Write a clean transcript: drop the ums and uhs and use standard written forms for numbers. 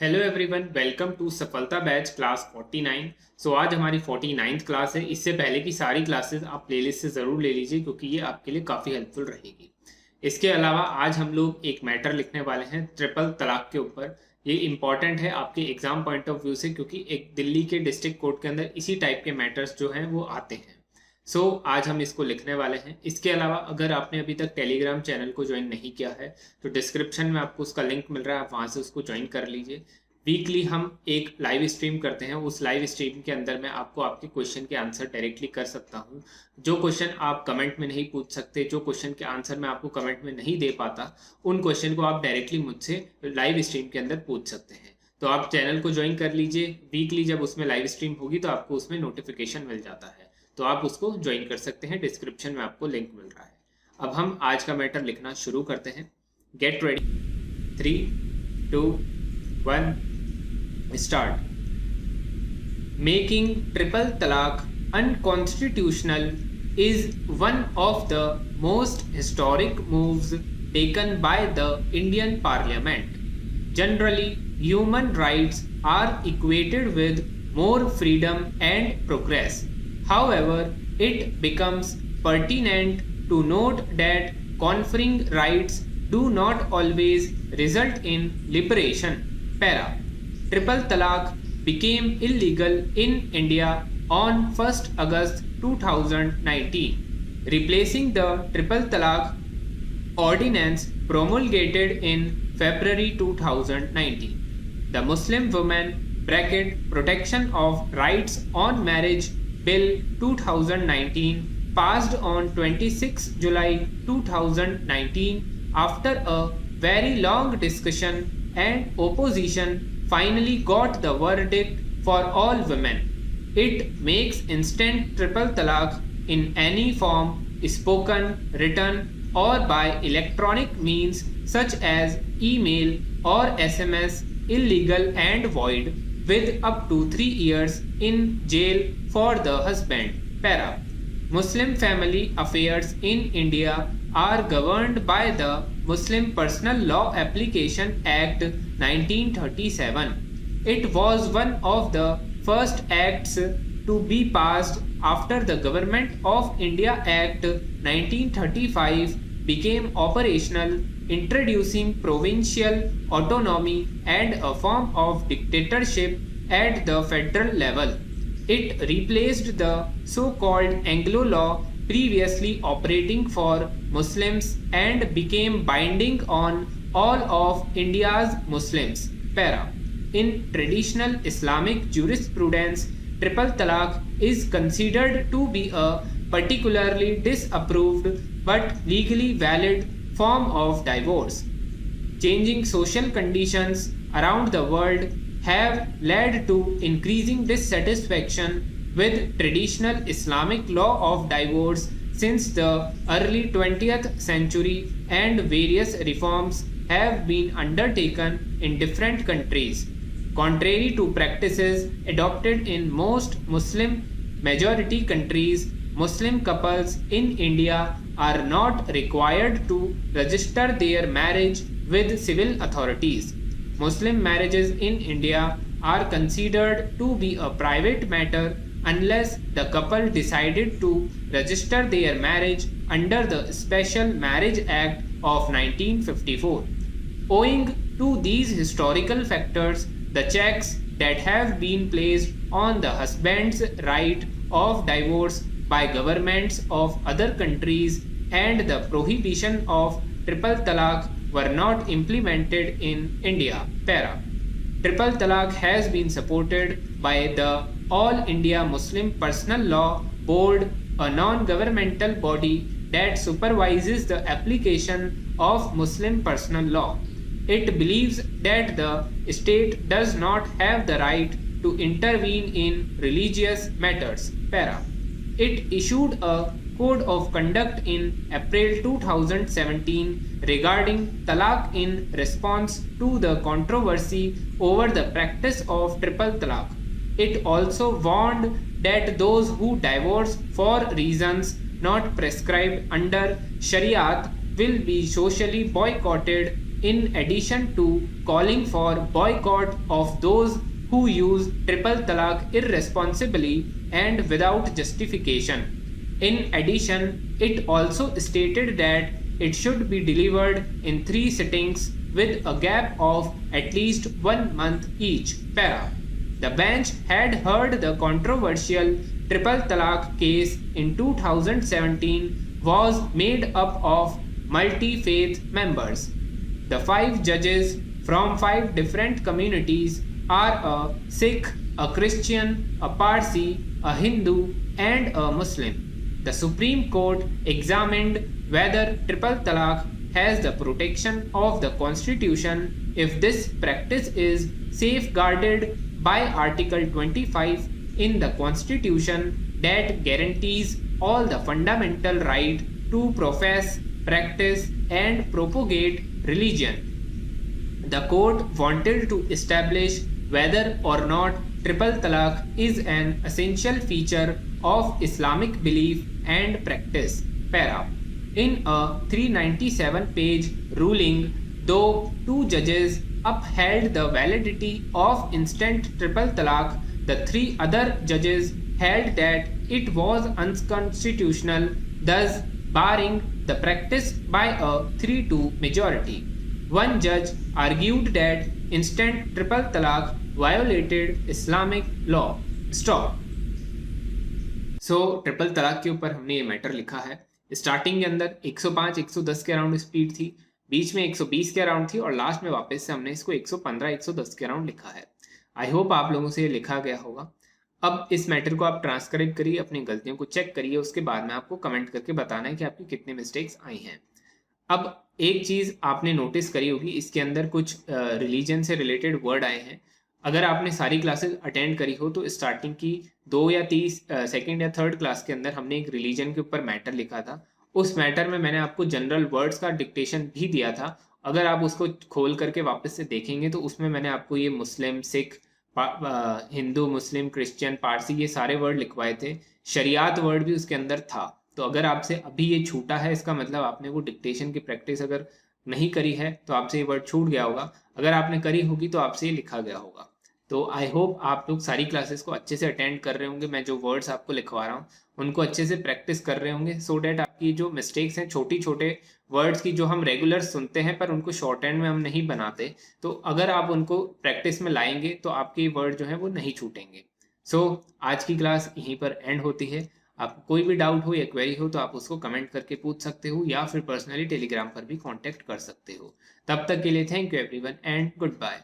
Hello everyone, welcome to सफलता batch class 49। आज हमारी 49th क्लास है। इससे पहले की सारी क्लासेस आप प्लेलिस्ट से ज़रूर ले लीजिए क्योंकि ये आपके लिए काफ़ी हेल्पफुल रहेगी। इसके अलावा आज हम लोग एक मैटर लिखने वाले हैं ट्रिपल तलाक के ऊपर। ये इंपॉर्टेंट है आपके एग्जाम पॉइंट ऑफ व्यू से क्योंकि एक दिल्ली के डिस्ट्रिक्ट कोर्ट के अंदर इसी टाइप के मैटर्स जो हैं वो आते हैं। आज हम इसको लिखने वाले हैं। इसके अलावा अगर आपने अभी तक टेलीग्राम चैनल को ज्वाइन नहीं किया है तो डिस्क्रिप्शन में आपको उसका लिंक मिल रहा है, आप वहाँ से उसको ज्वाइन कर लीजिए। वीकली हम एक लाइव स्ट्रीम करते हैं। उस लाइव स्ट्रीम के अंदर मैं आपको आपके क्वेश्चन के आंसर डायरेक्टली कर सकता हूँ। जो क्वेश्चन आप कमेंट में नहीं पूछ सकते, जो क्वेश्चन के आंसर मैं आपको कमेंट में नहीं दे पाता, उन क्वेश्चन को आप डायरेक्टली मुझसे लाइव स्ट्रीम के अंदर पूछ सकते हैं। तो आप चैनल को ज्वाइन कर लीजिए। वीकली जब उसमें लाइव स्ट्रीम होगी तो आपको उसमें नोटिफिकेशन मिल जाता है, तो आप उसको ज्वाइन कर सकते हैं। डिस्क्रिप्शन में आपको लिंक मिल रहा है। अब हम आज का मैटर लिखना शुरू करते हैं। Get ready, 3, 2, 1, start. Making triple तलाक unconstitutional is one of the most historic moves taken by the Indian Parliament. Generally, human rights are equated with more freedom and progress. However, it becomes pertinent to note that conferring rights do not always result in liberation. Para. Triple talaq became illegal in India on 1st August 2019, replacing the Triple Talaq Ordinance promulgated in February 2019. The Muslim Women Protection of Rights on Marriage Bill 2019 passed on 26 July 2019 after a very long discussion and opposition finally got the verdict for all women. It makes instant triple talaq in any form, spoken, written, or by electronic means such as email or SMS illegal and void, with up to 3 years in jail for the husband. Para. Muslim family affairs in India are governed by the Muslim Personal Law Application Act 1937. It was one of the first acts to be passed after the Government of India Act 1935 became operational, introducing provincial autonomy and a form of dictatorship at the federal level. It replaced the so-called Anglo law previously operating for Muslims and became binding on all of India's Muslims. Para. In traditional Islamic jurisprudence, triple talaq is considered to be a particularly disapproved but legally valid form of divorce. Changing social conditions around the world have led to increasing dissatisfaction with traditional Islamic law of divorce since the early 20th century, and various reforms have been undertaken in different countries. Contrary to practices adopted in most Muslim majority countries, Muslim couples in India are not required to register their marriage with civil authorities. Muslim marriages in India are considered to be a private matter unless the couple decided to register their marriage under the Special Marriage Act of 1954. Owing to these historical factors, the checks that have been placed on the husband's right of divorce by governments of other countries and the prohibition of triple talaq were not implemented in India. Para. Triple talaq has been supported by the All India Muslim Personal Law Board, a non-governmental body that supervises the application of Muslim personal law. It believes that the state does not have the right to intervene in religious matters. Para. It issued a code of conduct in April 2017 regarding talaq in response to the controversy over the practice of triple talaq. It also warned that those who divorce for reasons not prescribed under Shariat will be socially boycotted in addition to calling for boycott of those who use triple talaq irresponsibly and without justification. In addition, it also stated that it should be delivered in 3 sittings with a gap of at least 1 month each. Para. The bench had heard the controversial triple talaq case in 2017 was made up of multi-faith members. The 5 judges from 5 different communities are a Sikh, a Christian, a Parsi, a Hindu, and a Muslim. The Supreme Court examined whether triple talaq has the protection of the Constitution if this practice is safeguarded by Article 25 in the Constitution that guarantees all the fundamental right to profess, practice, and propagate religion. The court wanted to establish whether or not triple talaq is an essential feature of Islamic belief and practice. Para. In a 397-page ruling, though 2 judges upheld the validity of instant triple talaq, the 3 other judges held that it was unconstitutional, thus barring the practice by a 3-2 majority. One judge argued that instant triple talaq violated Islamic law. Stop. So triple तलाक के ऊपर हमने ये matter लिखा है. Starting के अंदर 105 110 के अराउंड स्पीड थी, बीच में 120 के अराउंड थी और लास्ट में वापस से हमने इसको 115 110 के अराउंड लिखा है. आई होप आप लोगों से ये लिखा गया होगा. अब इस मैटर को आप ट्रांसक्राइब करिए, अपनी गलतियों को चेक करिए, उसके बाद में आपको कमेंट करके बताना है कि आपकी कितने मिस्टेक्स आई हैं. अब एक चीज़ आपने नोटिस करी होगी, इसके अंदर कुछ रिलीजन से रिलेटेड वर्ड आए हैं. अगर आपने सारी क्लासेस अटेंड करी हो तो स्टार्टिंग की 2 या 3 सेकेंड या थर्ड क्लास के अंदर हमने एक रिलीजन के ऊपर मैटर लिखा था. उस मैटर में मैंने आपको जनरल वर्ड्स का डिक्टेशन भी दिया था. अगर आप उसको खोल करके वापस से देखेंगे तो उसमें मैंने आपको ये मुस्लिम, सिख, हिंदू, मुस्लिम, क्रिश्चियन, पारसी ये सारे वर्ड लिखवाए थे. शरियात वर्ड भी उसके अंदर था. तो अगर आपसे अभी ये छूटा है, इसका मतलब आपने वो डिक्टेशन की प्रैक्टिस अगर नहीं करी है तो आपसे ये वर्ड छूट गया होगा. अगर आपने करी होगी तो आपसे ये लिखा गया होगा. तो आई होप आप लोग सारी क्लासेस को अच्छे से अटेंड कर रहे होंगे. मैं जो वर्ड्स आपको लिखवा रहा हूँ उनको अच्छे से प्रैक्टिस कर रहे होंगे, सो डैट आपकी जो मिस्टेक्स हैं छोटी छोटे वर्ड्स की जो हम रेगुलर सुनते हैं पर उनको शॉर्ट हैंड में हम नहीं बनाते, तो अगर आप उनको प्रैक्टिस में लाएंगे तो आपके वर्ड जो है वो नहीं छूटेंगे. सो आज की क्लास यहीं पर एंड होती है. आपको कोई भी डाउट हो या क्वेरी हो तो आप उसको कमेंट करके पूछ सकते हो या फिर पर्सनली टेलीग्राम पर भी कांटेक्ट कर सकते हो. तब तक के लिए thank you everyone and good bye.